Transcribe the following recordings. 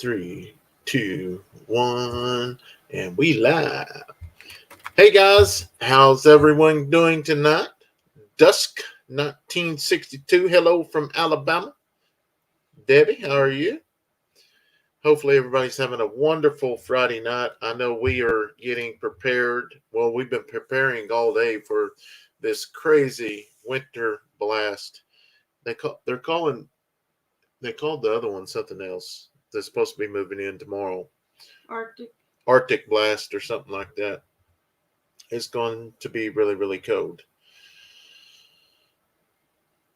Three, two, one, and we live. Hey guys, how's everyone doing tonight? Dusk 1962. Hello from Alabama. Debbie, how are you? Hopefully everybody's having a wonderful Friday night. I know we are getting prepared. Well, we've been preparing all day for this crazy winter blast. They're calling they called the other one something else. That's supposed to be moving in tomorrow. Arctic. Arctic blast or something like that. It's going to be really, really cold.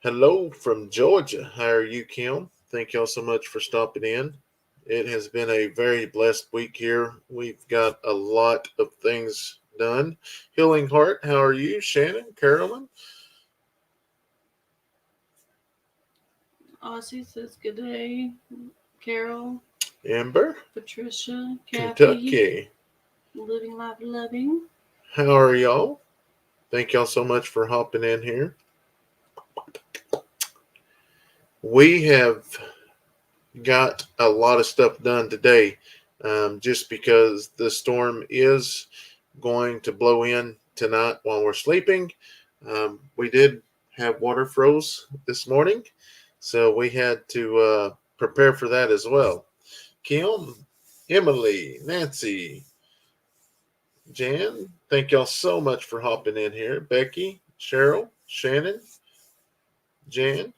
Hello from Georgia. How are you, Kim? Thank y'all so much for stopping in. It has been a very blessed week here. We've got a lot of things done. Healing Heart, how are you? Shannon, Carolyn? Aussie says good day. Carol, Amber, Patricia, Kathy, Kentucky. living life loving. How are y'all? Thank y'all so much for hopping in here. We have got a lot of stuff done today, just because the storm is going to blow in tonight while we're sleeping. We did have water froze this morning, so we had to prepare for that as well. Kim, Emily, Nancy, Jan, thank y'all so much for hopping in here. Becky, Cheryl, Shannon, Jan.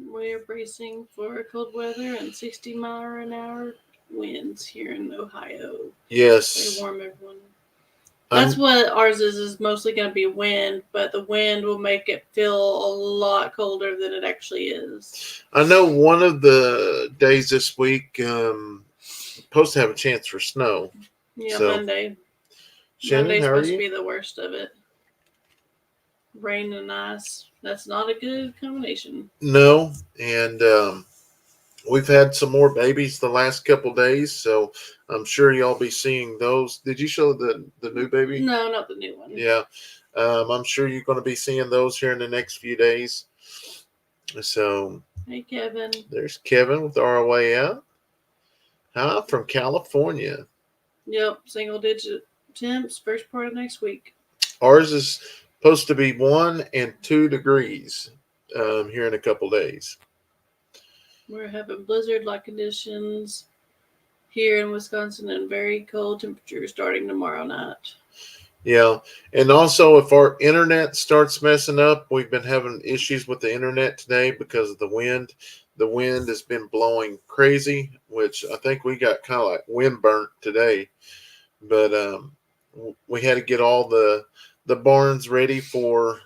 We are bracing for cold weather and 60-mile-an-hour winds here in Ohio. Yes. Stay warm, everyone. That's what ours is mostly going to be wind, but the wind will make it feel a lot colder than it actually is. I know one of the days this week supposed to have a chance for snow. Yeah, so, Monday. Shannon, Monday's how are supposed you? to be the worst of it. Rain and ice. That's not a good combination. No, and we've had some more babies the last couple days, so I'm sure y'all be seeing those. Did you show the new baby? No, not the new one. Yeah, I'm sure you're going to be seeing those here in the next few days. So, hey, Kevin. There's Kevin with ROA. Hi, from California. Yep, single digit temps first part of next week. Ours is supposed to be 1 and 2 degrees here in a couple days. We're having blizzard-like conditions here in Wisconsin and very cold temperatures starting tomorrow night. Yeah, and also if our internet starts messing up, we've been having issues with the internet today because of the wind. The wind has been blowing crazy, which I think we got kind of like wind burnt today. But we had to get all the barns ready for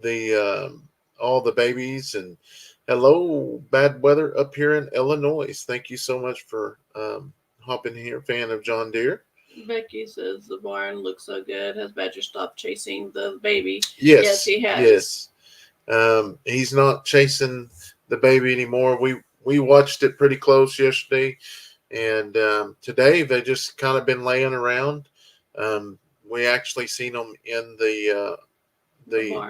the all the babies. And hello, bad weather up here in Illinois. Thank you so much for hopping here, fan of John Deere. Becky says the barn looks so good. Has Badger stopped chasing the baby? Yes, he has. Yes. He's not chasing the baby anymore. We watched it pretty close yesterday, and today they just kind of been laying around. We actually seen them in the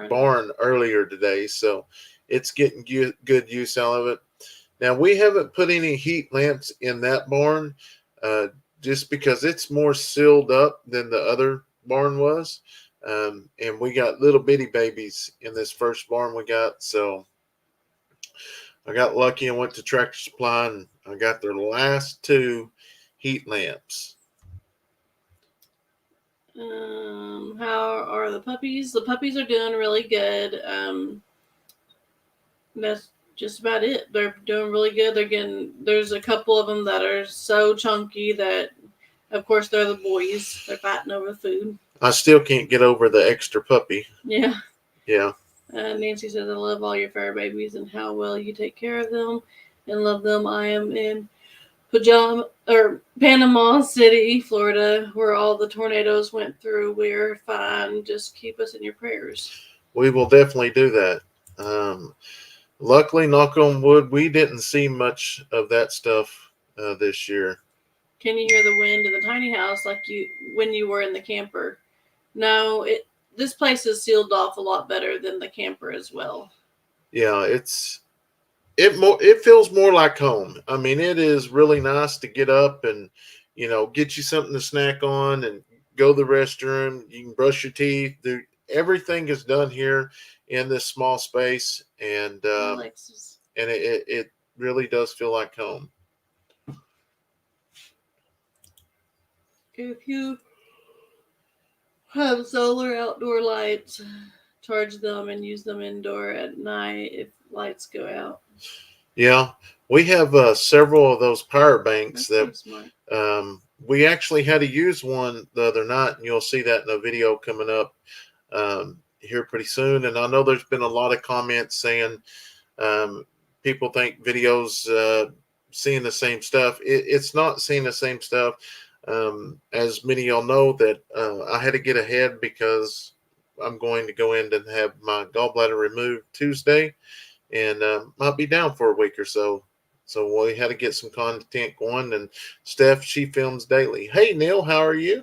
barn earlier today, so it's getting good use out of it. Now we haven't put any heat lamps in that barn, just because it's more sealed up than the other barn was. And we got little bitty babies in this first barn we got. So I got lucky and went to Tractor Supply and I got their last 2 heat lamps. How are the puppies? The puppies are doing really good. That's just about it. They're doing really good. There's a couple of them that are so chunky that, of course, they're the boys. They're fighting over food. I still can't get over the extra puppy. Yeah. Yeah. Nancy says, I love all your fur babies and how well you take care of them and love them. I am in Panama City, Florida, where all the tornadoes went through. We're fine. Just keep us in your prayers. We will definitely do that. Luckily, knock on wood, we didn't see much of that stuff this year. Can you hear the wind in the tiny house like when you were in the camper? No, this place is sealed off a lot better than the camper as well. Yeah, it's it feels more like home. I mean, it is really nice to get up and get you something to snack on and go to the restroom. You can brush your teeth. Everything is done here in this small space, and Alexis. it really does feel like home. If you have solar outdoor lights, charge them and use them indoor at night if lights go out. Yeah, we have several of those power banks That's that pretty smart. we actually had to use one the other night, and you'll see that in a video coming up here pretty soon. And I know there's been a lot of comments saying um, people think videos seeing the same stuff. It's not seeing the same stuff. As many of y'all know, that I had to get ahead because I'm going to go in and have my gallbladder removed Tuesday, and might be down for a week or so. So we had to get some content going. And Steph, she films daily. Hey, Neil, how are you?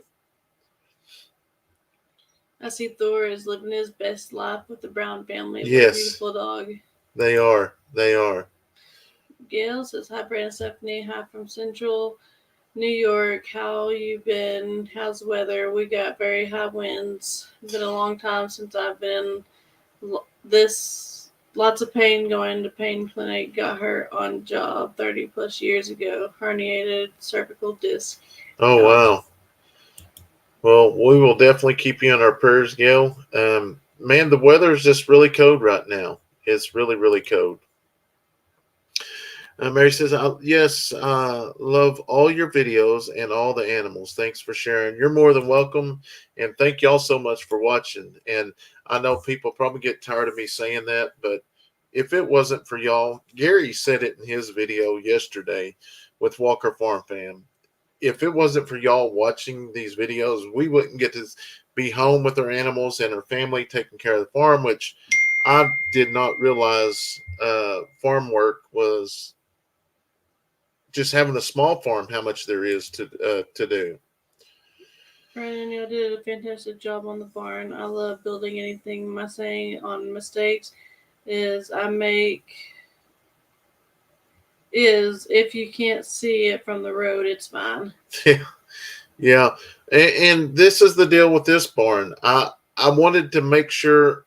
I see Thor is living his best life with the Brown family. What a Yes, beautiful dog. they are. They are. Gail says, hi, Brandon, Stephanie. Hi from Central New York. How you been? How's the weather? We got very high winds. It's been a long time since I've been this. Lots of pain going to pain clinic. Got hurt on job 30 plus years ago. Herniated cervical disc. Oh, wow. Well, we will definitely keep you in our prayers, Gail. Man, the weather is just really cold right now. It's really, really cold. Mary says, yes, love all your videos and all the animals. Thanks for sharing. You're more than welcome. And thank y'all so much for watching. And I know people probably get tired of me saying that, but if it wasn't for y'all, Gary said it in his video yesterday with Walker Farm Fam. If it wasn't for y'all watching these videos, we wouldn't get to be home with our animals and our family taking care of the farm, which I did not realize farm work was just having a small farm, how much there is to do. Brandon, y'all did a fantastic job on the barn. I love building anything. My saying on mistakes is if you can't see it from the road, it's fine. Yeah. And this is the deal with this barn. I wanted to make sure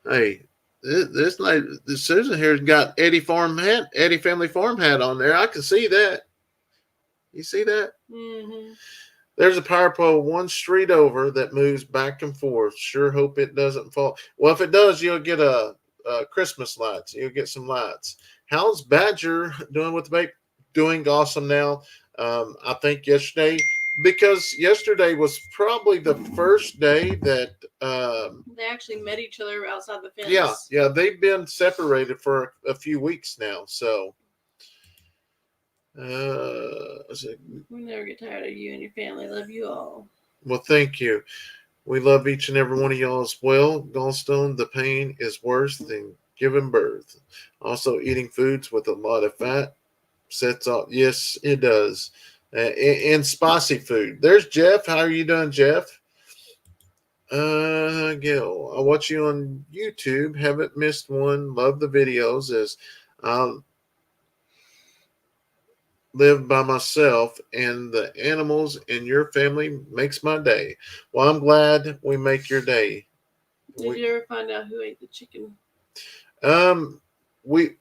hey, this Susan here's got Eddy family farm hat on there. I can see that. You see that? Mm-hmm. There's a power pole one street over that moves back and forth. Sure hope it doesn't fall. Well, if it does, you'll get a Christmas lights. You'll get some lights. How's Badger doing with the baby? Doing awesome now. I think yesterday, because yesterday was probably the first day that they actually met each other outside the fence. Yeah, they've been separated for a few weeks now. So we never get tired of you and your family. Love you all. Well, thank you. We love each and every one of y'all as well. Gallstone, the pain is worse than giving birth. Also, eating foods with a lot of fat sets off. Yes, it does. And spicy food. There's Jeff. How are you doing, Jeff? Gail, I watch you on YouTube. Haven't missed one. Love the videos. As I live by myself, and the animals in your family makes my day. Well, I'm glad we make your day. Did you ever find out who ate the chicken? We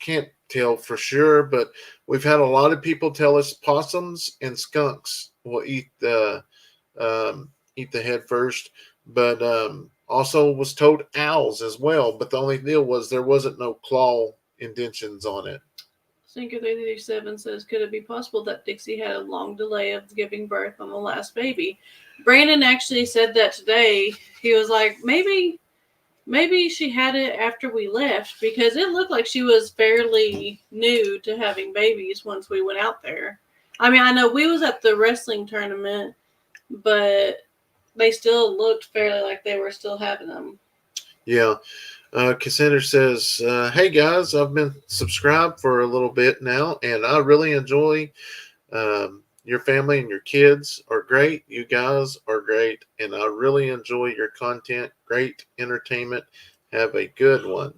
can't tell for sure, but we've had a lot of people tell us possums and skunks will eat the head first, but also was told owls as well. But the only deal was there wasn't no claw indentions on it. Sinker337 says, could it be possible that Dixie had a long delay of giving birth on the last baby? Brandon actually said that today. He was like, maybe she had it after we left, because it looked like she was fairly new to having babies once we went out there. I mean, I know we was at the wrestling tournament, but they still looked fairly like they were still having them. Yeah. Cassandra says, hey guys, I've been subscribed for a little bit now, and I really enjoy your family and your kids are great. You guys are great, and I really enjoy your content. Great entertainment. Have a good one.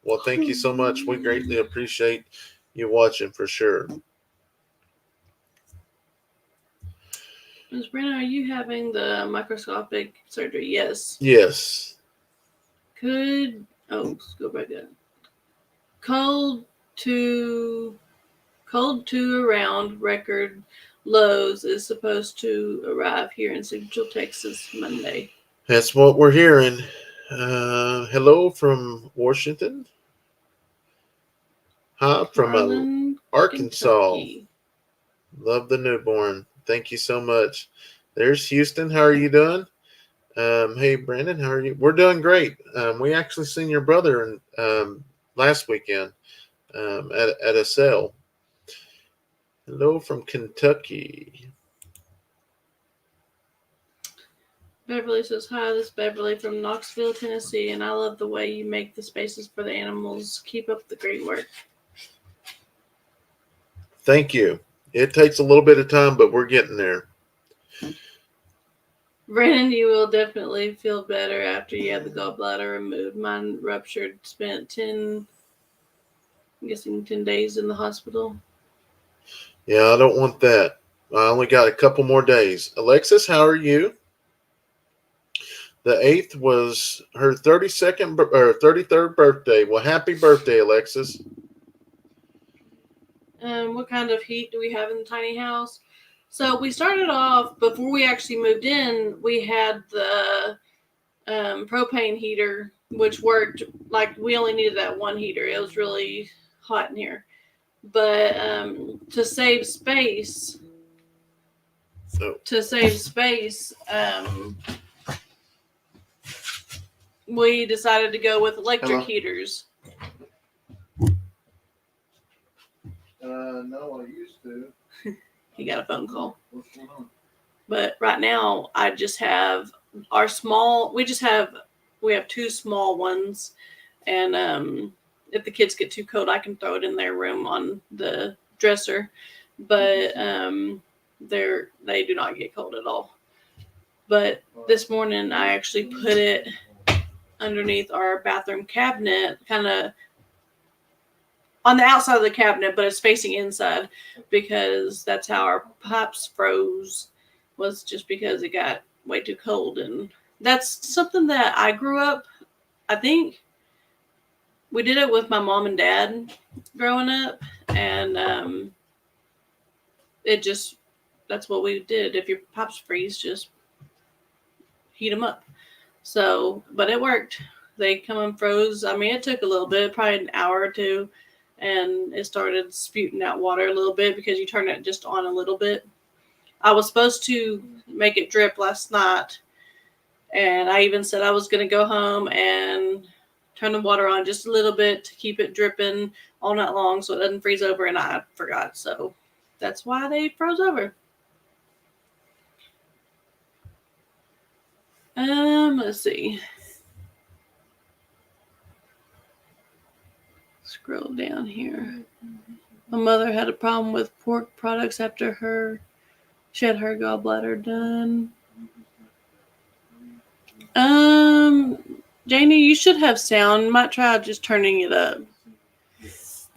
Well, thank you so much. We greatly appreciate you watching for sure. Ms. Brenna, are you having the microscopic surgery? Yes. Yes. Let's go back up. Cold to around record lows is supposed to arrive here in Central Texas Monday. That's what we're hearing. Hello from Washington. Hi from Harlan, Arkansas. Kentucky. Love the newborn. Thank you so much. There's Houston. How are you doing? Hey, Brandon, how are you? We're doing great. We actually seen your brother last weekend at a sale. Hello from Kentucky. Beverly says, hi, this is Beverly from Knoxville, Tennessee, and I love the way you make the spaces for the animals. Keep up the great work. Thank you. It takes a little bit of time, but we're getting there. Brandon, you will definitely feel better after you have the gallbladder removed. Mine ruptured, spent 10 days in the hospital. Yeah, I don't want that. I only got a couple more days. Alexis, how are you? The 8th was her 32nd or 33rd birthday. Well, happy birthday, Alexis. What kind of heat do we have in the tiny house? So we started off, before we actually moved in, we had the propane heater, which worked. Like, we only needed that one heater. It was really hot in here. But to save space, we decided to go with electric heaters. No, I used to. He got a phone call. What's going on? But right now, I just have we have two small ones. And if the kids get too cold, I can throw it in their room on the dresser. But they do not get cold at all. But this morning, I actually put it underneath our bathroom cabinet, kind of on the outside of the cabinet, but it's facing inside, because that's how our pipes froze, was just because it got way too cold. And that's something that I grew up, I think we did it with my mom and dad growing up, and that's what we did. If your pipes freeze, just heat them up. So, but it worked. They come and froze. I mean, it took a little bit, probably an hour or two, and it started spewing out water a little bit because you turn it just on a little bit. I was supposed to make it drip last night, and I even said I was going to go home and turn the water on just a little bit to keep it dripping all night long so it doesn't freeze over, and I forgot. So that's why they froze over. Let's see. Scroll down here. My mother had a problem with pork products after she had her gallbladder done. Janie, you should have sound. Might try just turning it up.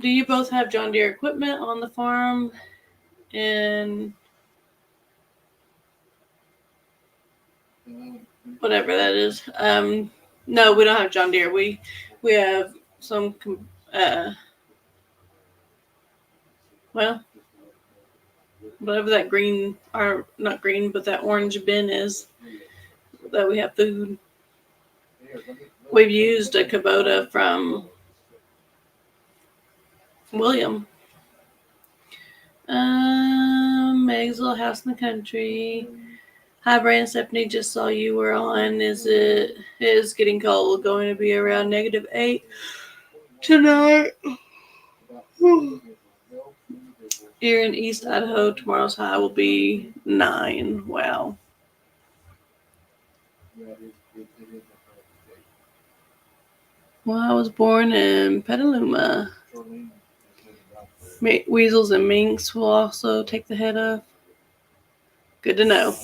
Do you both have John Deere equipment on the farm? And whatever that is. No, we don't have John Deere. We have some whatever that green, or not green, but that orange bin is that we have food. We've used a Kubota from William. Meg's Little House in the Country. Hi, Brandon. Stephanie, just saw you were on. It is getting cold. Going to be around -8 tonight. Here in East Idaho, tomorrow's high will be 9. Wow. Well, I was born in Petaluma. Weasels and minks will also take the head off. Good to know.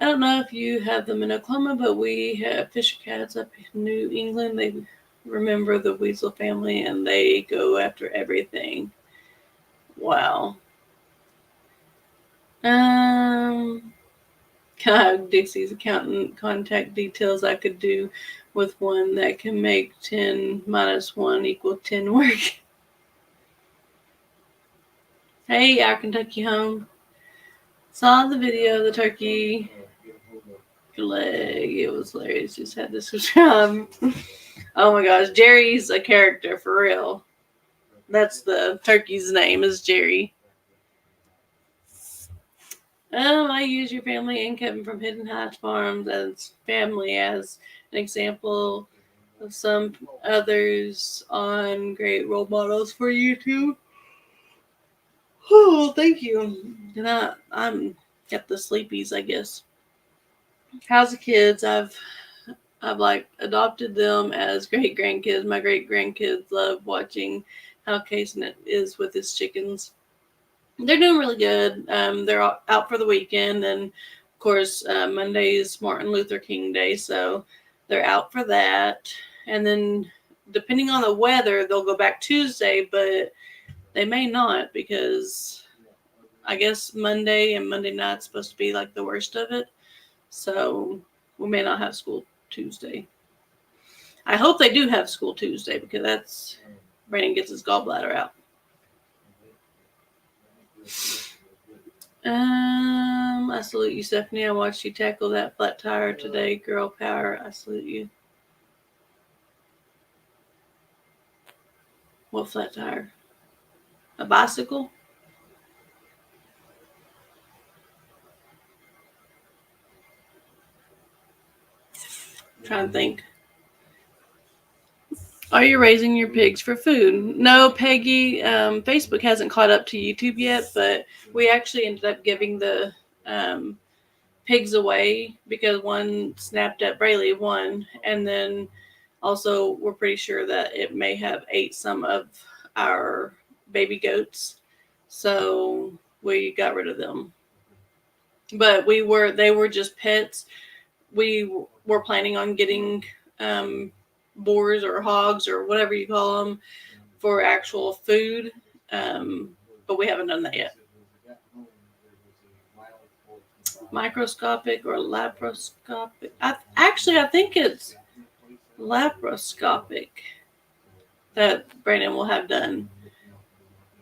I don't know if you have them in Oklahoma, but we have fisher cats up in New England. remember the weasel family, and they go after everything. Wow. Dixie's accountant contact details. I could do with one that can make 10 minus 1 equal 10 work. Hey, our Kentucky home. Saw the video of the turkey leg. It was hilarious. Just had to subscribe. Oh my gosh, Jerry's a character for real. That's the turkey's name is Jerry. I use your family and Kevin from Hidden Heights Farms as family as an example of some others on great role models for you too. Oh, thank you. And I'm got the sleepies, I guess. How's the kids? I've like adopted them as great grandkids. My great grandkids love watching how Kayson is with his chickens. They're doing really good. They're out for the weekend, and of course, Monday is Martin Luther King Day, so they're out for that. And then, depending on the weather, they'll go back Tuesday, but they may not because I guess Monday and Monday night's supposed to be like the worst of it. So we may not have school Tuesday. I hope they do have school Tuesday because that's Brandon gets his gallbladder out. I salute you, Stephanie. I watched you tackle that flat tire today. Girl power. I salute you. What flat tire? A bicycle? I'm trying to think. Are you raising your pigs for food? No, Peggy. Facebook hasn't caught up to YouTube yet, but we actually ended up giving the pigs away because one snapped at Braylee, one, and then also we're pretty sure that it may have ate some of our baby goats, so we got rid of them. But they were just pets. We were planning on getting boars or hogs or whatever you call them for actual food, but we haven't done that yet. Microscopic or laparoscopic? I think it's laparoscopic that Brandon will have done.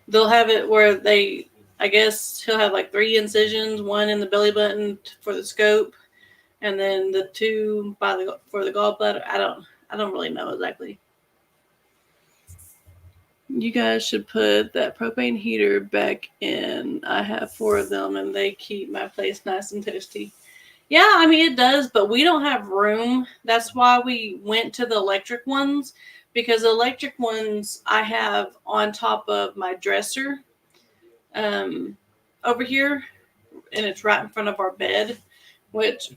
They'll have it where I guess he'll have like 3 incisions, one in the belly button for the scope, and then the 2 for the gallbladder. I don't really know exactly. You guys should put that propane heater back in. I have 4 of them, and they keep my place nice and toasty. Yeah, I mean, it does, but we don't have room. That's why we went to the electric ones, because the electric ones I have on top of my dresser over here, and it's right in front of our bed, which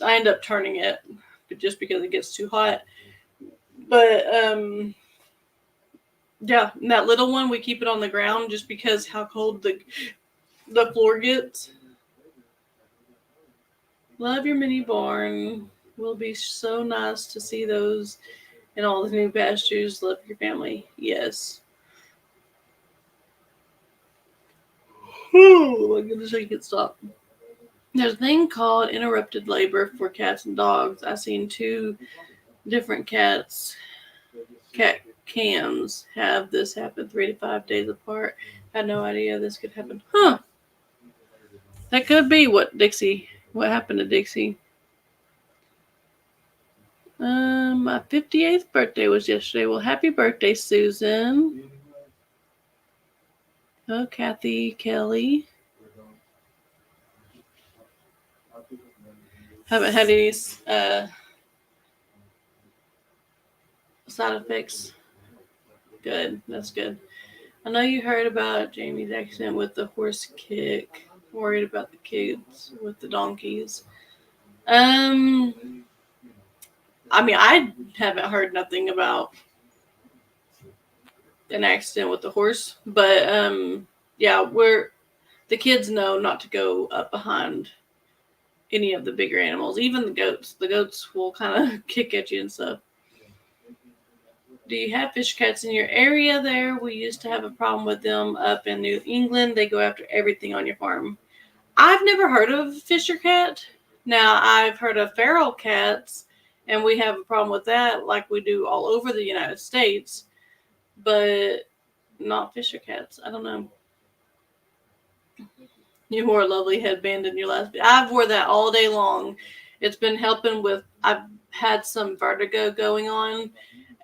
I end up turning it just because it gets too hot. But, yeah, that little one, we keep it on the ground just because how cold the floor gets. Love your mini barn. Will be so nice to see those in all the new pastures. Love your family. Yes. Oh my goodness, I can't stop. There's a thing called interrupted labor for cats and dogs. I've seen 2 different cat cams have this happen 3 to 5 days apart. Had no idea this could happen. Huh. That could be what happened to Dixie. My 58th birthday was yesterday. Well, happy birthday, Susan. Oh, Kathy Kelly. Haven't had any side effects. Good. That's good. I know you heard about Jamie's accident with the horse kick. Worried about the kids with the donkeys. I mean, I haven't heard nothing about an accident with the horse, but yeah, the kids know not to go up behind any of the bigger animals, even the goats. The goats will kind of kick at you and stuff. Do you have fisher cats in your area there? We used to have a problem with them up in New England. They go after everything on your farm. I've never heard of fisher cat. Now, I've heard of feral cats, and we have a problem with that like we do all over the United States, but not fisher cats. I don't know. You wore a lovely headband in your last. I've wore that all day long. It's been helping with. I've had some vertigo going on,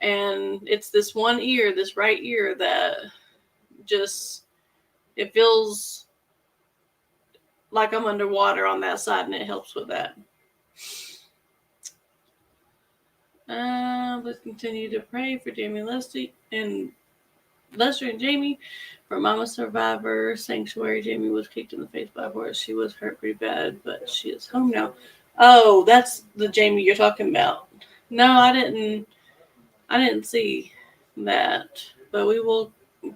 and it's this one ear, this right ear, that just it feels like I'm underwater on that side, and it helps with that. Let's continue to pray for Jamie Lester and Jamie. For Mama Survivor Sanctuary, Jamie was kicked in the face by a horse. She was hurt pretty bad, but she is home now. Oh, that's the Jamie you're talking about. No, I didn't see that, but we will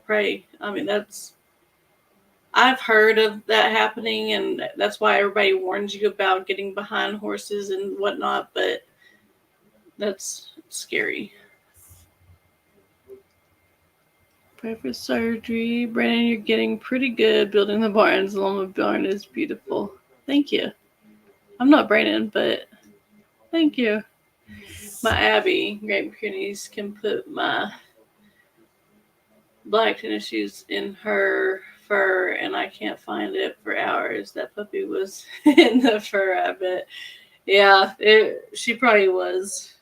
pray. I mean, I've heard of that happening, and that's why everybody warns you about getting behind horses and whatnot, but that's scary. Pray for surgery. Brandon, you're getting pretty good building the barns. The Loma barn is beautiful. Thank you. I'm not Brandon, but thank you. My Abby, Great Pyrenees, can put my black tennis shoes in her fur, and I can't find it for hours. That puppy was in the fur, I bet. Yeah, she probably was.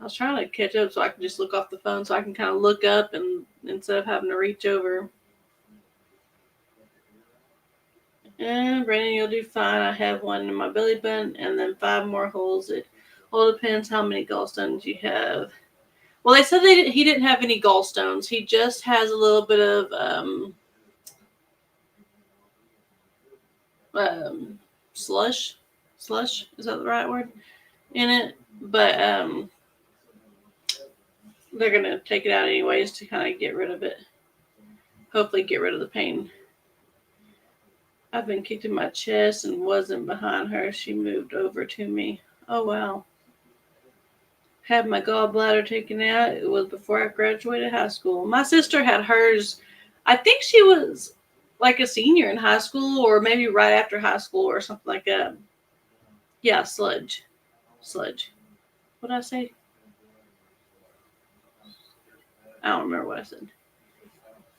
I was trying to catch up so I can just look off the phone so I can kind of look up and instead of having to reach over. And Brandon, you'll do fine. I have one in my belly button and then 5 more holes. It all depends how many gallstones you have. Well, they said he didn't have any gallstones. He just has a little bit of slush. Slush, is that the right word? In it. But they're going to take it out anyways to kind of get rid of it. Hopefully get rid of the pain. I've been kicked in my chest and wasn't behind her. She moved over to me. Oh, wow. Had my gallbladder taken out. It was before I graduated high school. My sister had hers. I think she was like a senior in high school or maybe right after high school or something like that. Yeah, sludge. Sludge. What did I say? I don't remember what I said.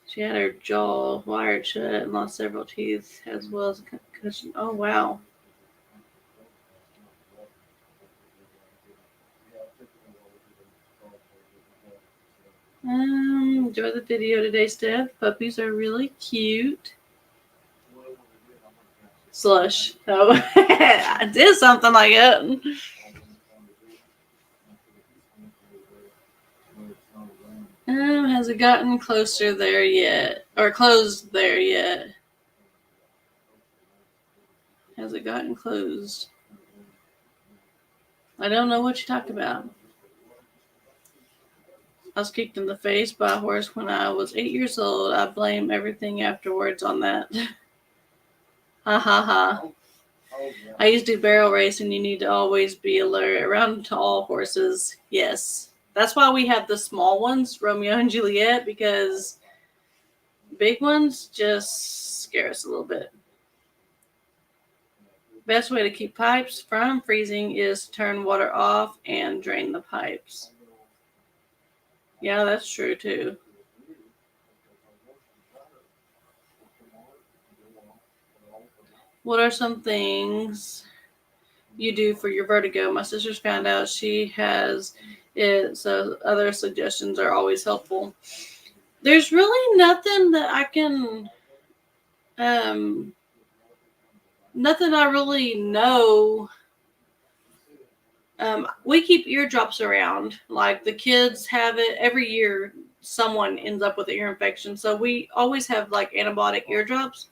She had her jaw wired shut and lost several teeth as well as a concussion. Oh, wow. Enjoy the video today, Steph. Puppies are really cute. Slush. Oh, I did something like it. Has it gotten closer there yet? Or closed there yet? Has it gotten closed? I don't know what you're talking about. I was kicked in the face by a horse when I was 8 years old. I blame everything afterwards on that. Ha ha ha. I used to do barrel racing. You need to always be alert around to all horses. Yes. That's why we have the small ones, Romeo and Juliet, because big ones just scare us a little bit. Best way to keep pipes from freezing is to turn water off and drain the pipes. Yeah, that's true too. What are some things you do for your vertigo? My sister's found out she has it, so other suggestions are always helpful. There's really nothing that I can, nothing I really know. We keep eardrops around. Like the kids have it every year. Someone ends up with an ear infection, so we always have like antibiotic eardrops.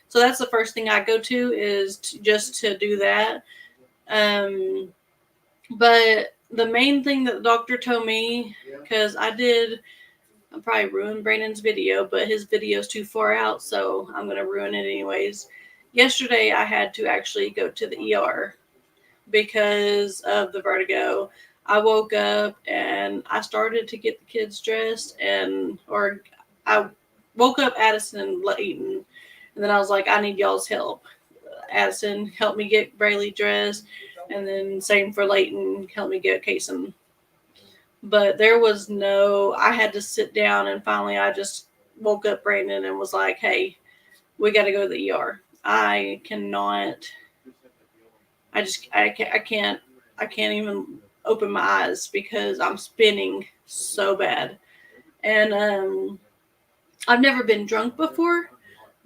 So that's the first thing I go to is just to do that. But the main thing that the doctor told me, because I probably ruined Brandon's video, but his video is too far out, so I'm going to ruin it anyways. Yesterday, I had to actually go to the ER because of the vertigo. I woke up and I started to get the kids dressed, or I woke up Addison and Leighton, and then I was like, I need y'all's help. Addison helped me get Braylee dressed, and then same for Leighton, helped me get Kayson. But there was I had to sit down, and finally I just woke up Brandon and was like, hey, we got to go to the ER. I cannot, I can't even open my eyes because I'm spinning so bad. And I've never been drunk before,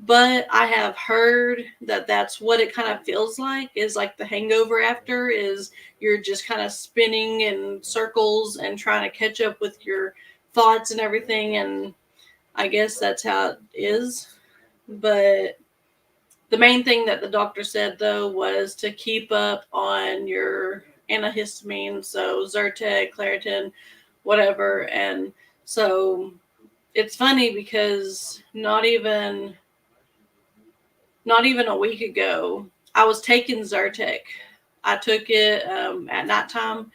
but I have heard that that's what it kind of feels like, is like the hangover after, is you're just kind of spinning in circles and trying to catch up with your thoughts and everything. And I guess that's how it is. But the main thing that the doctor said, though, was to keep up on your antihistamine, so Zyrtec, Claritin, whatever. And so it's funny because not even a week ago, I was taking Zyrtec. I took it at nighttime,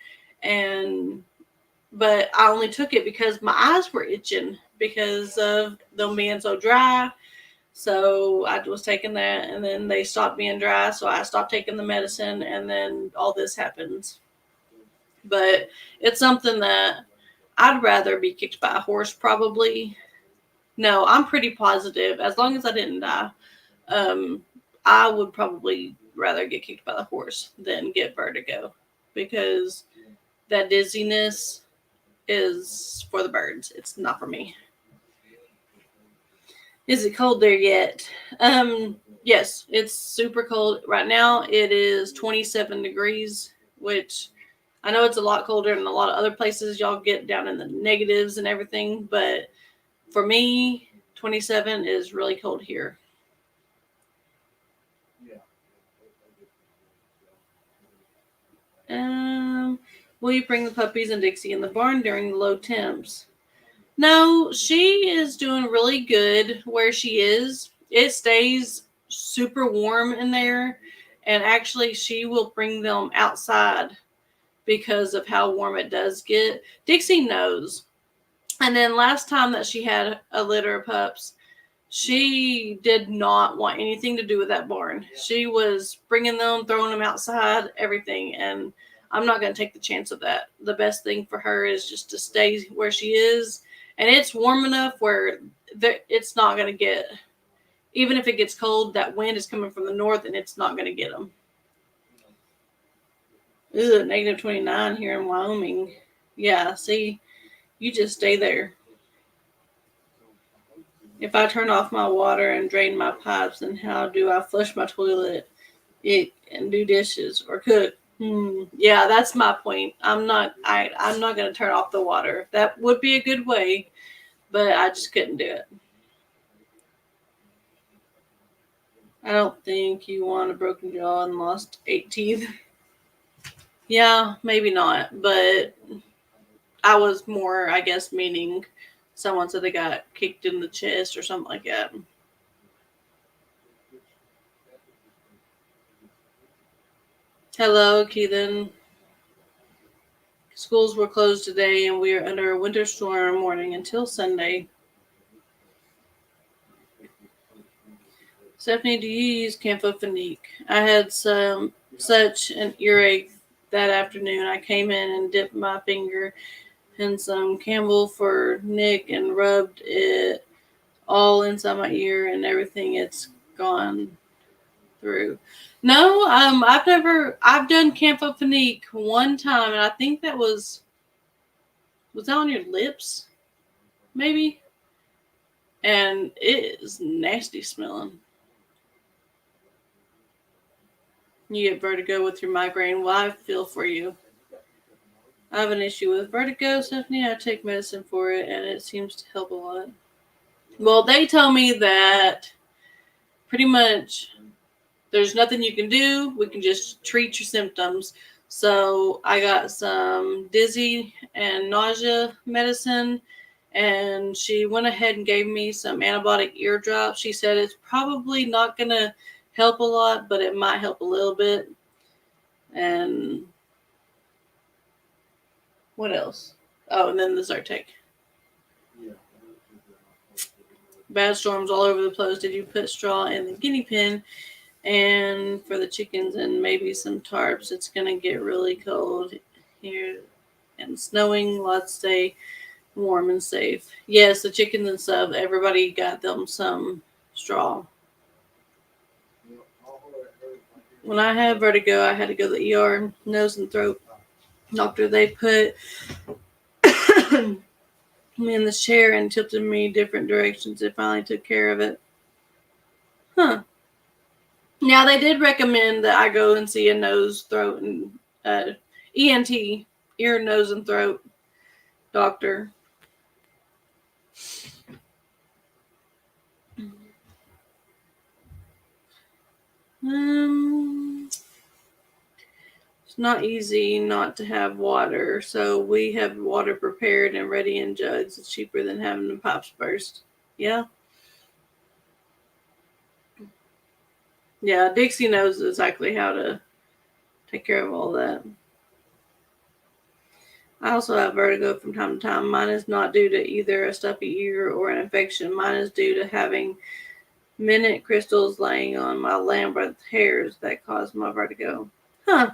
but I only took it because my eyes were itching because of them being so dry. So I was taking that, and then they stopped being dry, so I stopped taking the medicine, and then all this happens. But it's something that I'd rather be kicked by a horse, probably. No, I'm pretty positive. As long as I didn't die, I would probably rather get kicked by the horse than get vertigo, because that dizziness is for the birds. It's not for me. Is it cold there yet? Yes, it's super cold. Right now it is 27 degrees, which I know it's a lot colder than a lot of other places. Y'all get down in the negatives and everything, but for me, 27 is really cold here. Will you bring the puppies and Dixie in the barn during the low temps? No, she is doing really good where she is. It stays super warm in there, and actually she will bring them outside because of how warm it does get. Dixie knows. And then last time that she had a litter of pups, she did not want anything to do with that barn. She was bringing them, throwing them outside, everything. And I'm not going to take the chance of that. The best thing for her is just to stay where she is. And it's warm enough where it's not going to get, even if it gets cold, that wind is coming from the north and it's not going to get them. Ugh, negative 29 here in Wyoming. Yeah, see, you just stay there. If I turn off my water and drain my pipes, then how do I flush my toilet, eat, and do dishes or cook? Yeah, that's my point. I'm not going to turn off the water. That would be a good way, but I just couldn't do it. I don't think you want a broken jaw and lost 8 teeth. Yeah, maybe not, but I was more, I guess, meaning someone said they got kicked in the chest or something like that. Hello, Keithan. Schools were closed today, and we are under a winter storm warning until Sunday. Stephanie, do you use Campho-Phenique? I had such an earache that afternoon. I came in and dipped my finger in some Campbell for Nick and rubbed it all inside my ear and everything. It's gone through. No, I've done Campho-Phenique one time, and I think that was that on your lips, maybe? And it is nasty smelling. You get vertigo with your migraine. Well, I feel for you. I have an issue with vertigo, Stephanie. I take medicine for it, and it seems to help a lot. Well, they tell me that pretty much there's nothing you can do. We can just treat your symptoms. So I got some dizzy and nausea medicine, and she went ahead and gave me some antibiotic ear drops. She said it's probably not going to help a lot, but it might help a little bit. And What else? Oh, and then the Zyrtec. Bad storms all over the place. Did you put straw in the guinea pen? And for the chickens and maybe some tarps. It's going to get really cold here and snowing. Let's stay warm and safe. Yes, the chickens and stuff, everybody got them some straw. When I had vertigo, I had to go to the ER, nose and throat doctor. They put me in this chair and tilted me different directions. It finally took care of it. Huh. Now, they did recommend that I go and see a nose, throat, and ENT, ear, nose, and throat doctor. It's not easy not to have water, so we have water prepared and ready in jugs. It's cheaper than having the pops burst. Yeah. Yeah, Dixie knows exactly how to take care of all that. I also have vertigo from time to time. Mine is not due to either a stuffy ear or an infection. Mine is due to having minute crystals laying on my Lambert hairs that cause my vertigo. Huh.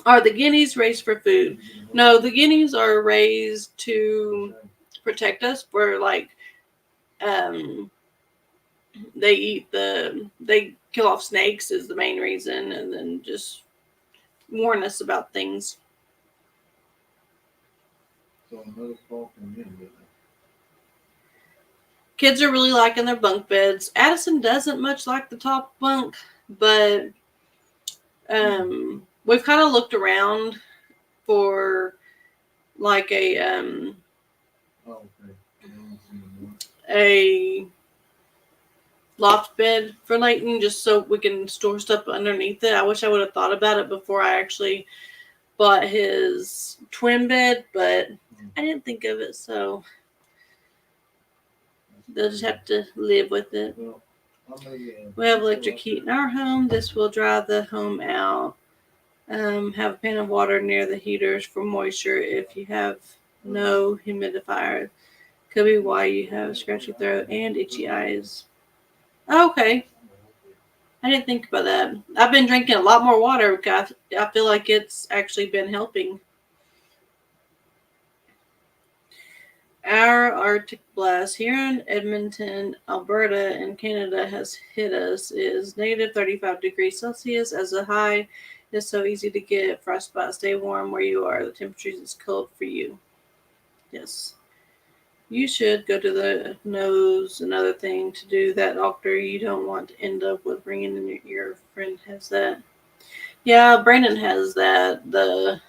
Are the guineas raised for food? No, the guineas are raised to protect us. For like, they kill off snakes is the main reason, and then just warn us about things. Kids are really liking their bunk beds. Addison doesn't much like the top bunk, but we've kind of looked around for like a loft bed for Leighton, just so we can store stuff underneath it. I wish I would have thought about it before I actually bought his twin bed, but I didn't think of it, so they'll just have to live with it. We have electric heat in our home. This will dry the home out. Have a pan of water near the heaters for moisture. If you have no humidifier, could be why you have a scratchy throat and itchy eyes. Okay. I didn't think about that. I've been drinking a lot more water because I feel like it's actually been helping. Our Arctic blast here in Edmonton, Alberta, in Canada has hit us is negative 35 degrees Celsius as a high. It's so easy to get frostbite. Stay warm where you are. The temperature is cold for you. Yes. You should go to the nose. Another thing to do that, doctor. You don't want to end up with ringing in your ear. Your friend has that. Yeah, Brandon has that. The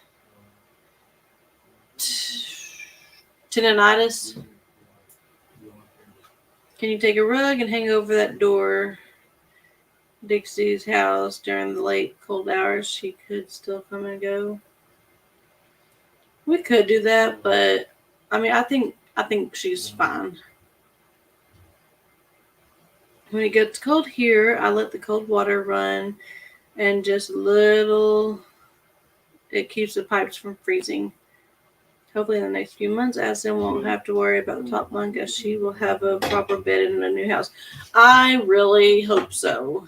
tinnitus. Can you take a rug and hang over that door? Dixie's house during the late cold hours. She could still come and go. We could do that, but I mean, I think she's fine. When it gets cold here, I let the cold water run and just a little. It keeps the pipes from freezing. Hopefully in the next few months, Addison won't have to worry about the top bunk as she will have a proper bed in a new house. I really hope so.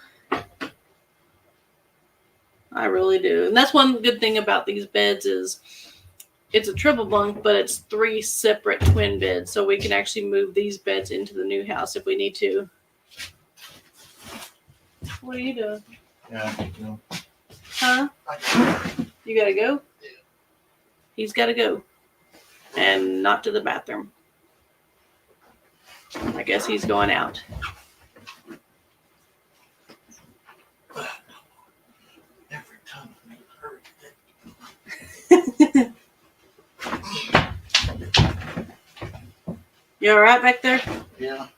I really do. And that's one good thing about these beds is it's a triple bunk, but it's 3 separate twin beds. So we can actually move these beds into the new house if we need to. What are you doing? Yeah, I know. Huh? You gotta go? Yeah. He's gotta go. And not to the bathroom. I guess he's going out. Every time You all right back there? Yeah.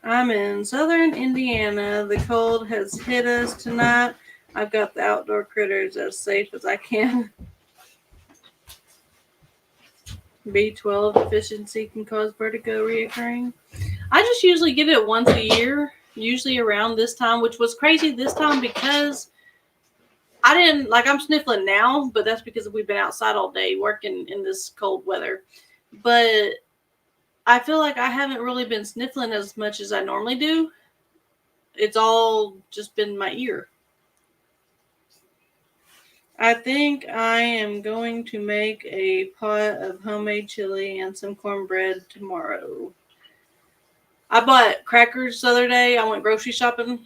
I'm in southern Indiana. The cold has hit us tonight. I've got the outdoor critters as safe as I can. B12 deficiency can cause vertigo reoccurring. I just usually get it once a year. usually around this time, which was crazy this time because I didn't, like, I'm sniffling now, but that's because we've been outside all day working in this cold weather. But I feel like I haven't really been sniffling as much as I normally do. It's all just been my ear. I think I am going to make a pot of homemade chili and some cornbread tomorrow. I bought crackers the other day. I went grocery shopping.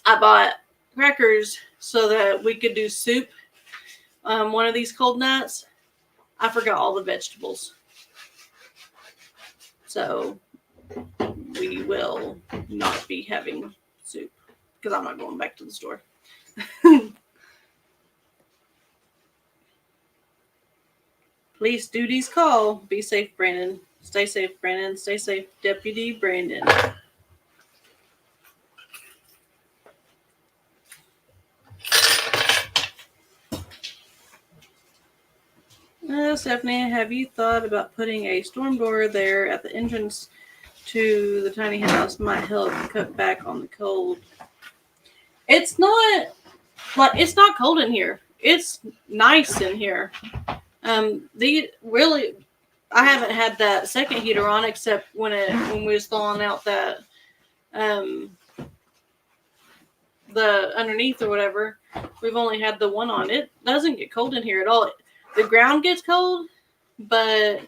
I bought crackers so that we could do soup one of these cold nights. I forgot all the vegetables. So we will not be having soup because I'm not going back to the store. Police duties call. Be safe, Brandon. Stay safe, Brandon. Stay safe, Deputy Brandon. Stephanie, have you thought about putting a storm door there at the entrance to the tiny house? Might help cut back on the cold. It's not cold in here. It's nice in here. I haven't had that second heater on except when we was thawing out that the underneath or whatever. We've only had the one on. It doesn't get cold in here at all. The ground gets cold, but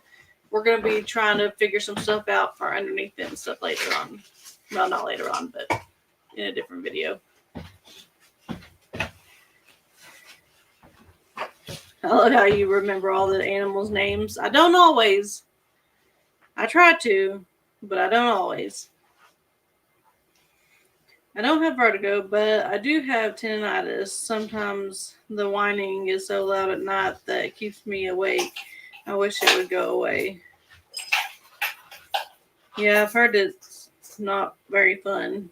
we're going to be trying to figure some stuff out for underneath it and stuff later on. Well, not later on, but in a different video. I love how you remember all the animals' names. I don't always. I try to, but I don't always. I don't have vertigo, but I do have tinnitus. Sometimes the whining is so loud at night that it keeps me awake. I wish it would go away. Yeah, I've heard it's not very fun.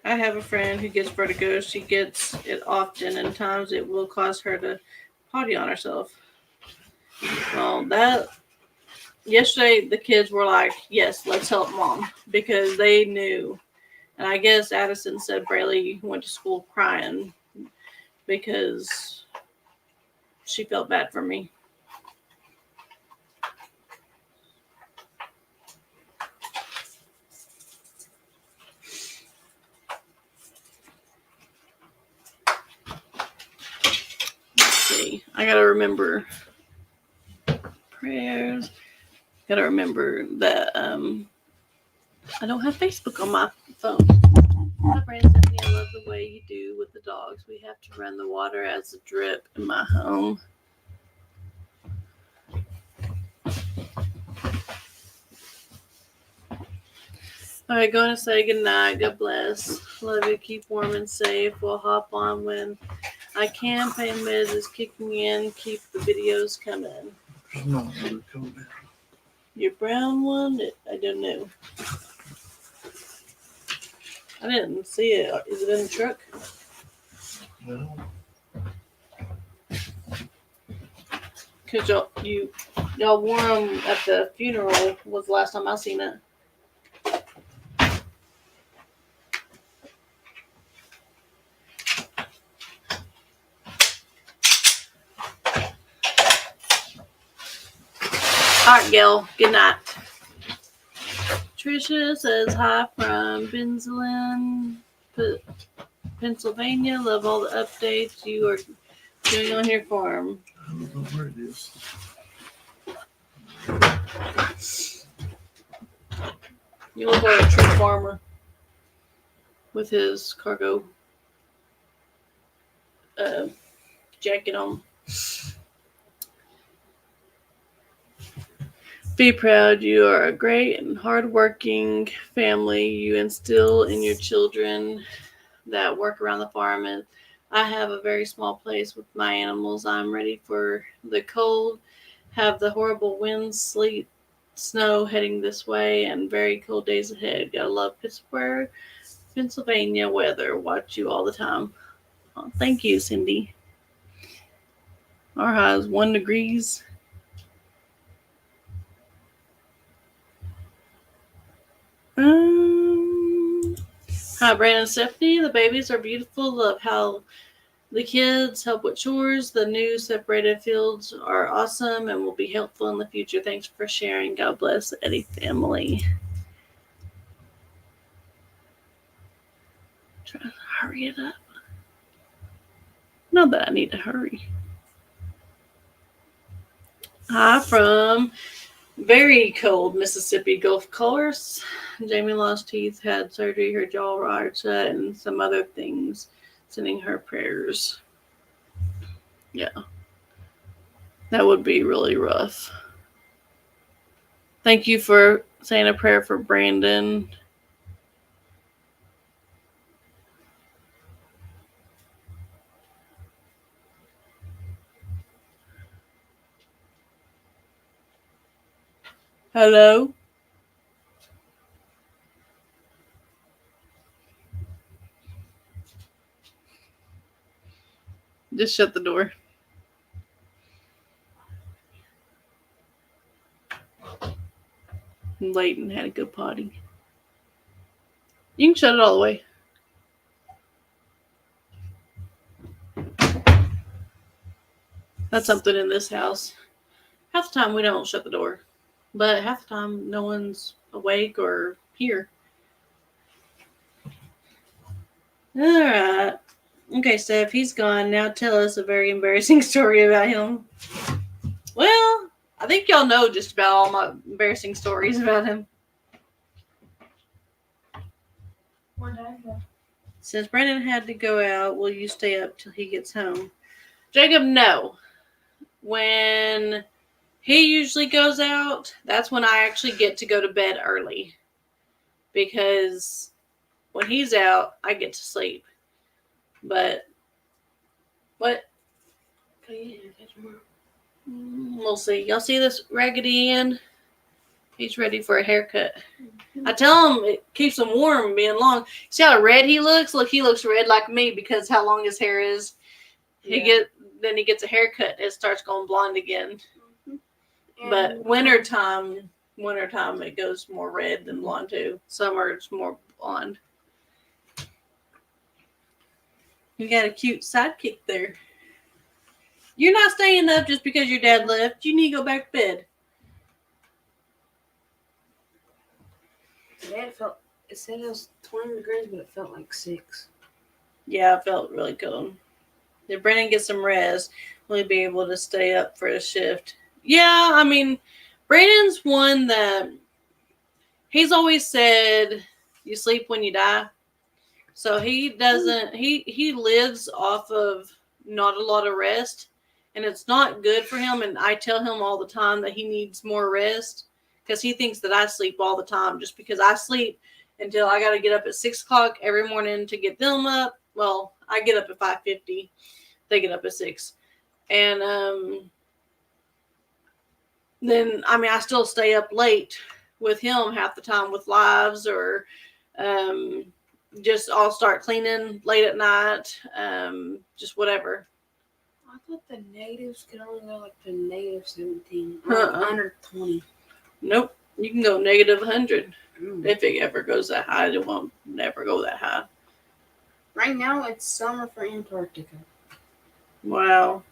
I have a friend who gets vertigo. She gets it often, and times it will cause her to potty on herself. Well, yesterday the kids were like, yes, let's help mom, because they knew. And I guess Addison said Braylee went to school crying because she felt bad for me. Let's see. I gotta remember prayers. Gotta remember that I don't have Facebook on my phone. Hi, Brandon, Stephanie. I love the way you do with the dogs. We have to run the water as a drip in my home. All right, going to say goodnight. God bless. Love you. Keep warm and safe. We'll hop on when I can. Pain meds is kicking in. Keep the videos coming. There's no one coming down. Your brown one? I don't know. I didn't see it. Is it in the truck? No. Because y'all wore them at the funeral was the last time I seen it. All right, Gail. Good night. Tricia says hi from Pennsylvania. Love all the updates you are doing on your farm. I don't know where it is. You look like a true farmer with his cargo jacket on. Be proud. You are a great and hardworking family. You instill in your children that work around the farm. And I have a very small place with my animals. I'm ready for the cold. Have the horrible winds, sleet, snow heading this way, and very cold days ahead. Gotta love Pittsburgh, Pennsylvania weather. Watch you all the time. Oh, thank you, Cindy. Our high is 1 degree. Hi, Brandon and Stephanie. The babies are beautiful. Love how the kids help with chores. The new separated fields are awesome and will be helpful in the future. Thanks for sharing. God bless the Eddy family. Try to hurry it up. Not that I need to hurry. Hi from very cold Mississippi Gulf Coast. Jamie lost teeth, had surgery, her jaw wired shut, and some other things. Sending her prayers. Yeah. That would be really rough. Thank you for saying a prayer for Brandon. Hello? Just shut the door. Leighton had a good potty. You can shut it all the way. That's something in this house. Half the time we don't shut the door, but half the time no one's awake or here. All right. Okay, Steph, he's gone. Now tell us a very embarrassing story about him. Well, I think y'all know just about all my embarrassing stories about him. Where'd Dad go? Since Brandon had to go out, will you stay up till he gets home? Jacob, no. When he usually goes out, that's when I actually get to go to bed early. Because when he's out, I get to sleep. But, what? We'll see. Y'all see this Raggedy Ann? He's ready for a haircut. I tell him it keeps him warm being long. See how red he looks? Look, he looks red like me because how long his hair is. Then he gets a haircut. It starts going blonde again. Mm-hmm. But wintertime it goes more red than blonde too. Summer it's more blonde. You got a cute sidekick there. You're not staying up just because your dad left. You need to go back to bed. Yeah, it said it was 20 degrees, but it felt like 6. Yeah, it felt really cold. If Brandon gets some rest, will he be able to stay up for a shift? Yeah, I mean, Brandon's one that he's always said you sleep when you die. So he doesn't, he lives off of not a lot of rest, and it's not good for him. And I tell him all the time that he needs more rest because he thinks that I sleep all the time just because I sleep until I got to get up at 6 o'clock every morning to get them up. Well, I get up at 5:50. They get up at 6. And then, I mean, I still stay up late with him half the time with lives or just I'll start cleaning late at night, just whatever. I thought the natives could only go like to negative 17 Uh-uh. under 20. Nope. You can go negative 100 if it ever goes that high. It won't never go that high. Right now, it's summer for Antarctica. Wow.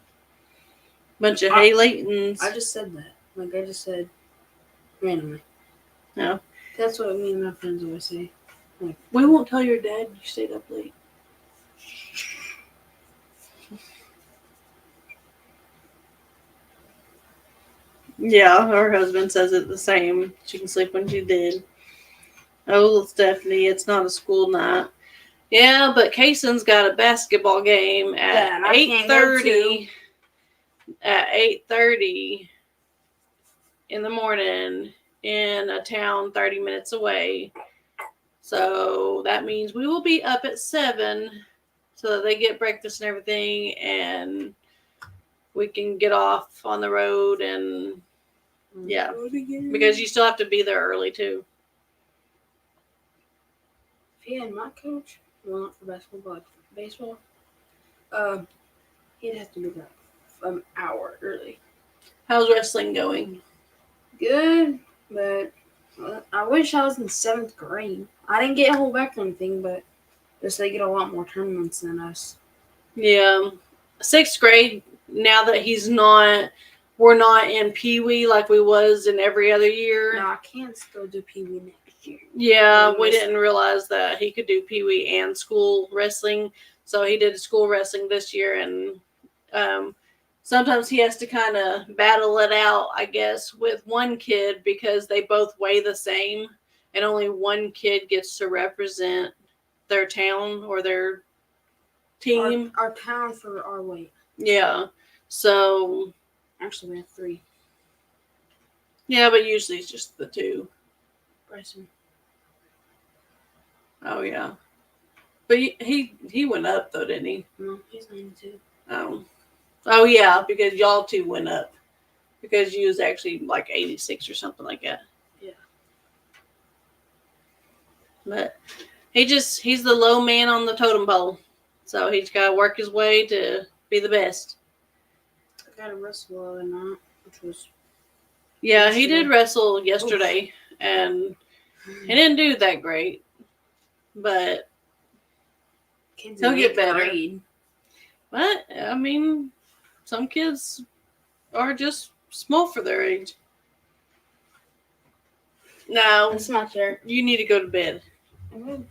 Bunch of hay Leightons. I just said that. Like, I just said randomly. No. That's what me and my friends always say. Like, We won't tell your dad you stayed up late. Yeah, her husband says it the same. She can sleep when she did. Oh, Stephanie, it's not a school night. Yeah, but Kayson's got a basketball game at 8:30. At 8:30 in the morning in a town 30 minutes away. So that means we will be up at 7 so that they get breakfast and everything, and we can get off on the road. And yeah, because you still have to be there early too. If he had my coach, well, not for basketball, but for baseball, he'd have to be there an hour early. How's wrestling going? Good, but I wish I was in 7th grade. I didn't get a whole back or anything, but Just they get a lot more tournaments than us. Yeah. 6th grade, now that we're not in Pee Wee like we was in every other year. No, I can't still do Pee Wee next year. Yeah, we didn't realize that he could do Pee Wee and school wrestling. So he did school wrestling this year, and sometimes he has to kind of battle it out, I guess, with one kid because they both weigh the same, and only one kid gets to represent their town or their team. Our town for our weight. Yeah. So Actually, we have 3. yeah, but usually it's just the 2. Bryson. Oh yeah. But he went up though, didn't he? No, he's 92. Oh yeah, because y'all 2 went up. Because you was actually like 86 or something like that. Yeah. But he's the low man on the totem pole. So he's got to work his way to be the best. I got a wrestle the other night, which was. Yeah, he did wrestle yesterday, and he didn't do that great. But he'll get better. Grade. But, I mean, some kids are just small for their age. No, That's not fair. you need to go to bed. Mm-hmm.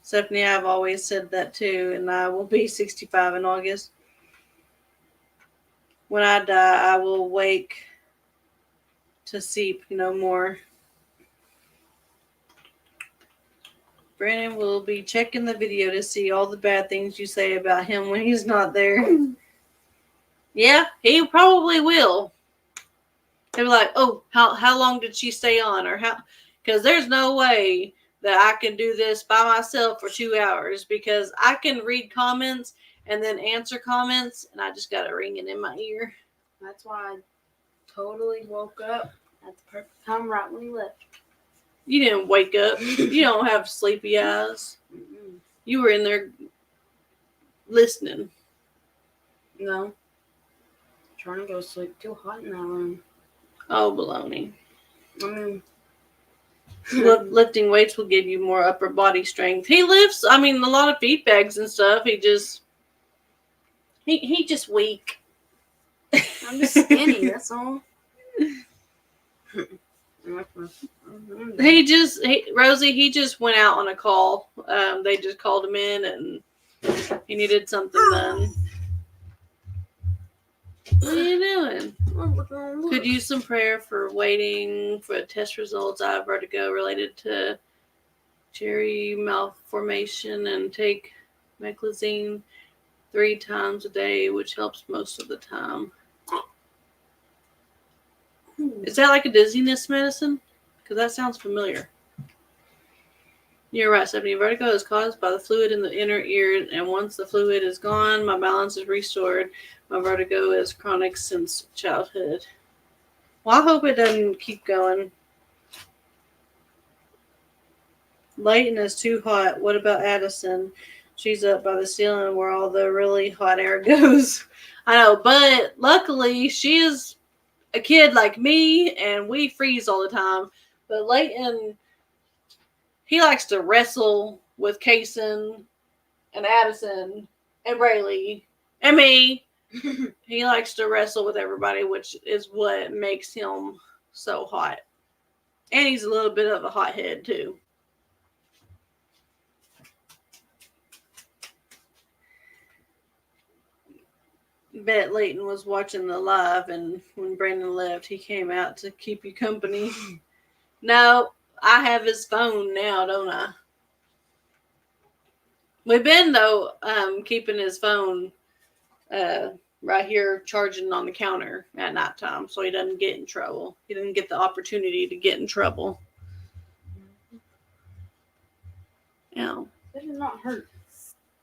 Stephanie, I've always said that too, and I will be 65 in August. When I die, I will wake to sleep no more. Brandon will be checking the video to see all the bad things you say about him when he's not there. Yeah, he probably will. He'll be like, oh, how long did she stay on? Or how? Because there's no way that I can do this by myself for 2 hours because I can read comments and then answer comments, and I just got it ringing in my ear. That's why I totally woke up at the perfect time right when he left. You didn't wake up. You don't have sleepy eyes. Mm-mm. You were in there listening. No. Trying to go to sleep. Too hot in that room. Oh, baloney. I mean, Lifting weights will give you more upper body strength. He lifts, a lot of feed bags and stuff. He just weak. I'm just skinny, that's all. Rosie, he just went out on a call. They just called him in and he needed something done. What are you doing? Could use some prayer for waiting for test results. I have vertigo related to cherry malformation and take meclizine 3 times a day, which helps most of the time. Is that like a dizziness medicine? Because that sounds familiar. You're right, Stephanie. Vertigo is caused by the fluid in the inner ear, and once the fluid is gone, my balance is restored. My vertigo is chronic since childhood. Well, I hope it doesn't keep going. Leighton is too hot. What about Addison? She's up by the ceiling where all the really hot air goes. I know, but luckily she is a kid like me, and we freeze all the time. But Leighton, he likes to wrestle with Kayson and Addison and Braylee and me. He likes to wrestle with everybody, which is what makes him so hot. And he's a little bit of a hothead, too. Bet Leighton was watching the live, and when Brandon left, he came out to keep you company. No, I have his phone now, don't I? We've been, though, keeping his phone right here charging on the counter at nighttime so he doesn't get in trouble. He doesn't get the opportunity to get in trouble. Yeah. That does not hurt.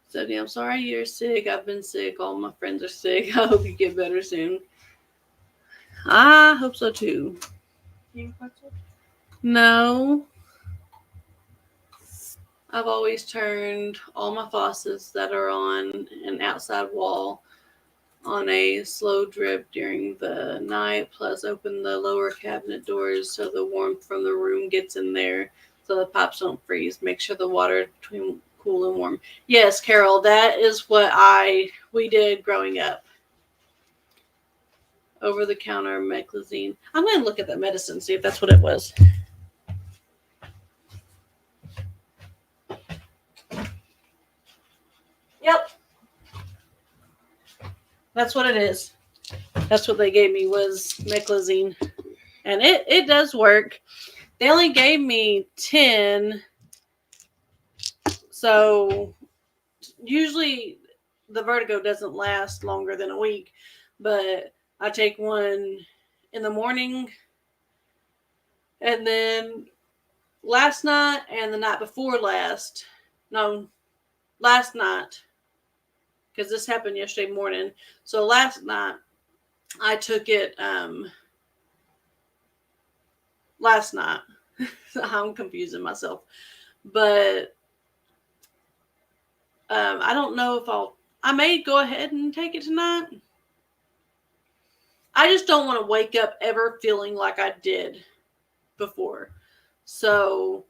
So, yeah, I'm sorry you're sick. I've been sick. All my friends are sick. I hope you get better soon. I hope so, too. No. I've always turned all my faucets that are on an outside wall on a slow drip during the night, plus open the lower cabinet doors so the warmth from the room gets in there. so the pipes don't freeze. Make sure the water is between cool and warm. Yes, Carol, that is what we did growing up. Over the counter meclizine. I'm going to look at that medicine, see if that's what it was. Yep. That's what it is. That's what they gave me was meclizine. And it does work. They only gave me 10. So usually the vertigo doesn't last longer than a week. But I take one in the morning. And then last night and the night before last night, because this happened yesterday morning. So last night I took it last night. I'm confusing myself. But I don't know if I may go ahead and take it tonight. I just don't want to wake up ever feeling like I did before. So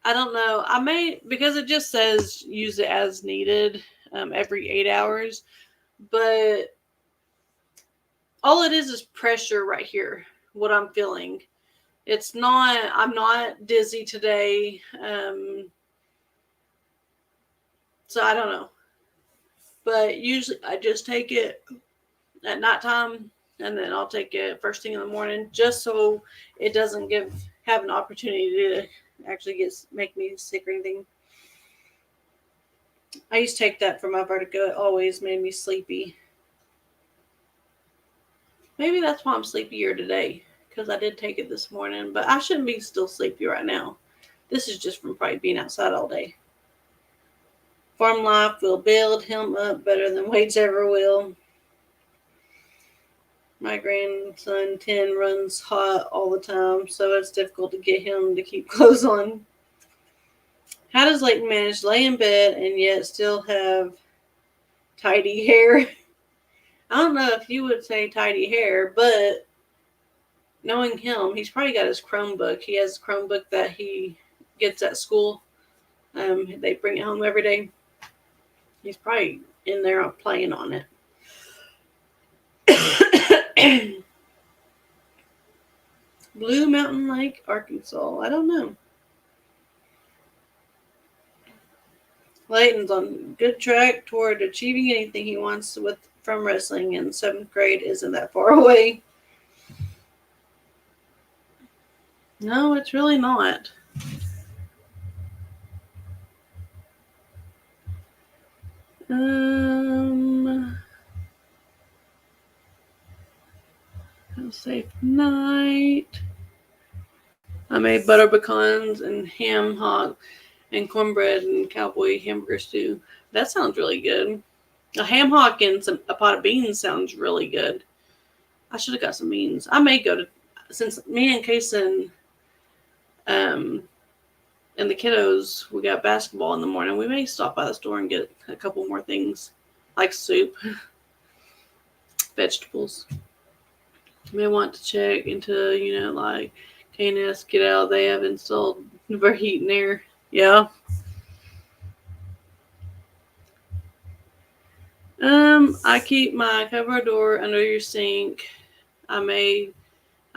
I don't know. I may, because it just says use it as needed every 8 hours. But all it is pressure right here, what I'm feeling. I'm not dizzy today. So I don't know. But usually I just take it at nighttime, and then I'll take it first thing in the morning, just so it doesn't have an opportunity to actually make me sick or anything. I used to take that for my vertigo. It always made me sleepy. Maybe that's why I'm sleepier today, because I did take it this morning, but I shouldn't be still sleepy right now. This is just from probably being outside all day. Farm life will build him up better than weights ever will. My grandson 10 runs hot all the time, so it's difficult to get him to keep clothes on. How does Leighton manage to lay in bed and yet still have tidy hair? I don't know if you would say tidy hair, but knowing him, he's probably got his Chromebook. He has a Chromebook that he gets at school. They bring it home every day. He's probably in there playing on it. Blue Mountain Lake, Arkansas. I don't know. Leighton's on good track toward achieving anything he wants from wrestling, and 7th grade isn't that far away. No, it's really not. Have a safe night. I made butter pecans and ham hock and cornbread and cowboy hamburger stew. That sounds really good. A ham hock and a pot of beans sounds really good. I should have got some beans. I may go to, since me and Kayson and the kiddos, we got basketball in the morning, we may stop by the store and get a couple more things, like soup, vegetables. You may want to check into, like KNS, get out. They have installed heat and air. Yeah. I keep my cover door under your sink. I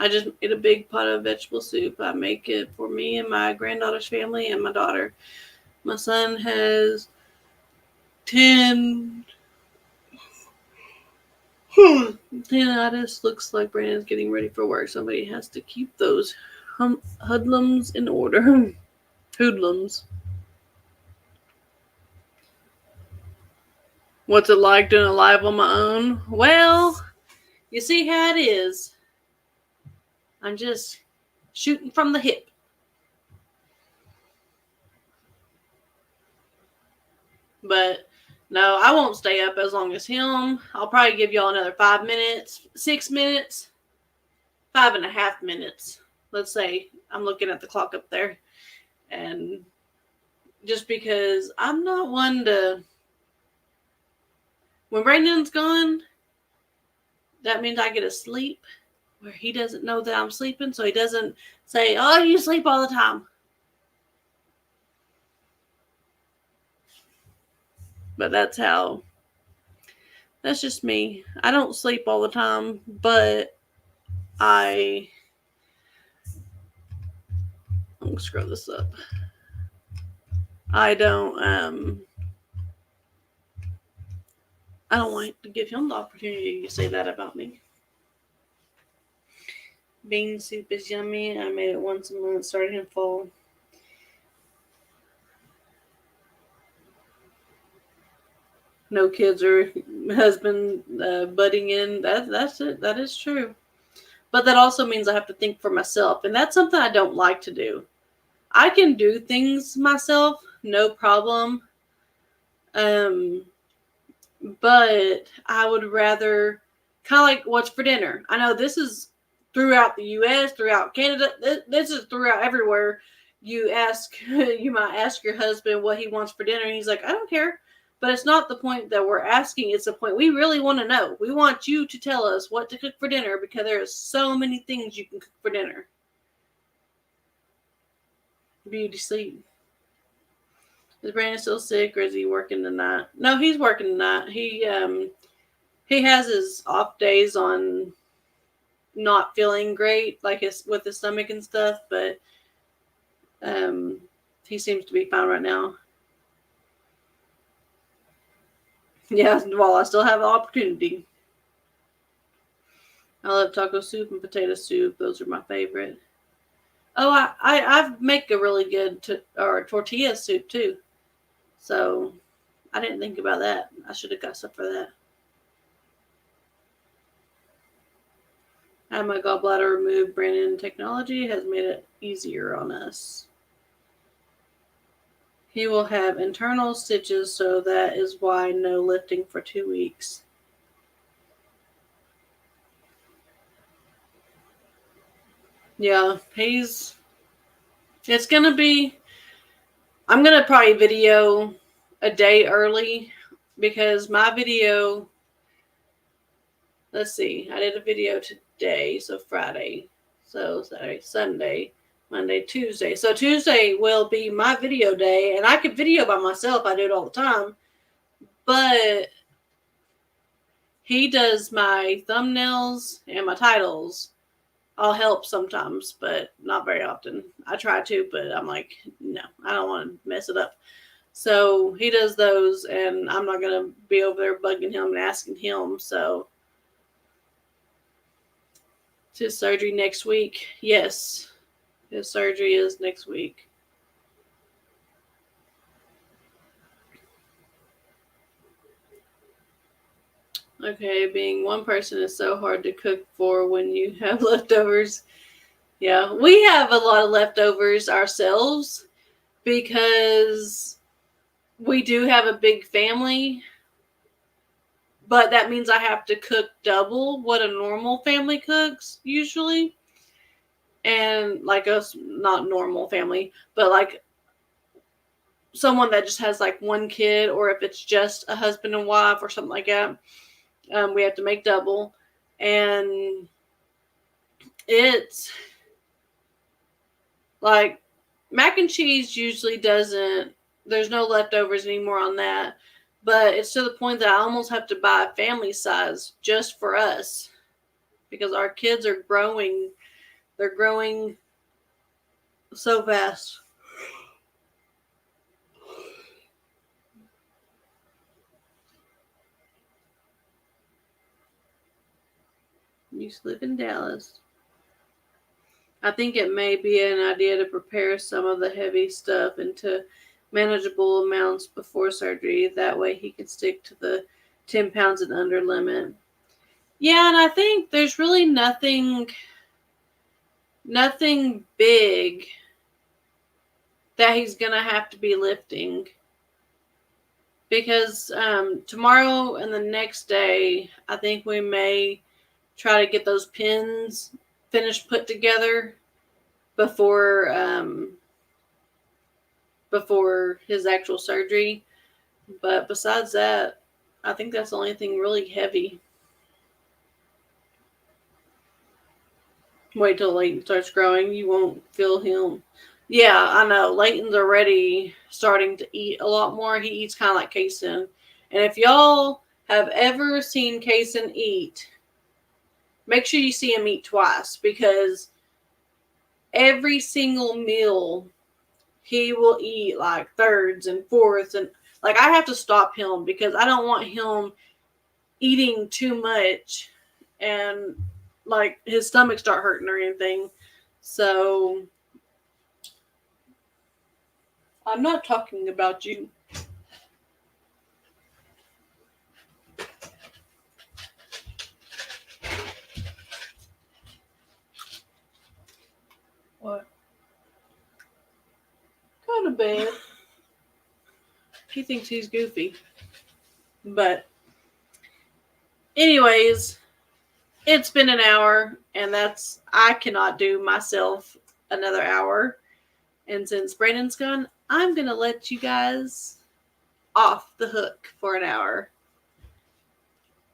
just made a big pot of vegetable soup. I make it for me and my granddaughter's family and my daughter. My son has 10 tinnitus. Looks like Brandon's getting ready for work. Somebody has to keep those hoodlums in order. Hoodlums. What's it like doing a live on my own? Well, you see how it is. I'm just shooting from the hip. But no, I won't stay up as long as him. I'll probably give y'all another 5 minutes, 6 minutes, 5.5 minutes. Let's say I'm looking at the clock up there. And just because I'm not one to, when Brandon's gone, that means I get to sleep where he doesn't know that I'm sleeping. So he doesn't say, oh, you sleep all the time. But that's just me. I don't sleep all the time, but I'm gonna scroll this up. I don't want to give him the opportunity to say that about me. Bean soup is yummy. I made it once a month starting in fall. No kids or husband butting in. That's it. That is true. But that also means I have to think for myself. And that's something I don't like to do. I can do things myself, no problem. But I would rather kind of like what's for dinner. I know this is throughout the U.S., throughout Canada. This is throughout everywhere. You might ask your husband what he wants for dinner, and he's like, I don't care. But it's not the point that we're asking. It's the point we really want to know. We want you to tell us what to cook for dinner because there are so many things you can cook for dinner. Beauty sleep. Is Brandon still sick or is he working tonight? No, he's working tonight. He has his off days on not feeling great, like with his stomach and stuff, but he seems to be fine right now. Yeah, while I still have the opportunity. I love taco soup and potato soup. Those are my favorite. Oh, I make a really good tortilla soup too. So I didn't think about that. I should have got stuff for that. I had my gallbladder removed. Brandon technology has made it easier on us. He will have internal stitches, so that is why no lifting for 2 weeks. Yeah, it's going to be, I'm going to probably video a day early because my video, let's see, I did a video today, so Friday, so Saturday, Sunday, Monday, Tuesday. So Tuesday will be my video day, and I can video by myself. I do it all the time. But he does my thumbnails and my titles. I'll help sometimes, but not very often. I try to, but I'm like, no, I don't want to mess it up. So he does those, and I'm not going to be over there bugging him and asking him. So it's his surgery next week. Yes. His surgery is next week. Okay, being one person is so hard to cook for when you have leftovers. Yeah, we have a lot of leftovers ourselves because we do have a big family. But that means I have to cook double what a normal family cooks usually. And like us, not normal family, but like someone that just has like one kid, or if it's just a husband and wife or something like that, we have to make double. And it's like mac and cheese usually there's no leftovers anymore on that, but it's to the point that I almost have to buy a family size just for us because our kids are growing. They're growing so fast. You used to live in Dallas. I think it may be an idea to prepare some of the heavy stuff into manageable amounts before surgery. That way he can stick to the 10 pounds and under limit. Yeah, and I think there's really nothing big that he's going to have to be lifting. Because tomorrow and the next day, I think we may try to get those pins finished put together before his actual surgery. But besides that, I think that's the only thing really heavy. Wait till Leighton starts growing. You won't feel him. Yeah, I know. Leighton's already starting to eat a lot more. He eats kind of like Kayson. And if y'all have ever seen Kayson eat, make sure you see him eat twice, because every single meal he will eat like thirds and fourths, and like I have to stop him because I don't want him eating too much and like his stomach start hurting or anything. So I'm not talking about you. What? Go to bed. He thinks he's goofy. But anyways, it's been an hour, and I cannot do myself another hour. And since Brandon's gone, I'm going to let you guys off the hook for an hour.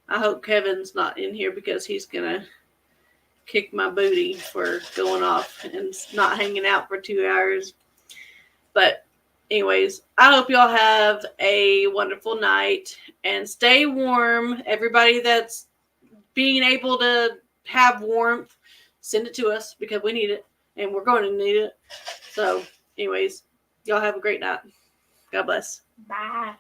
I hope Kevin's not in here because he's going to kick my booty for going off and not hanging out for 2 hours. But anyways, I hope y'all have a wonderful night and stay warm. Everybody that's being able to have warmth, send it to us because we need it and we're going to need it. So anyways, y'all have a great night. God bless. Bye.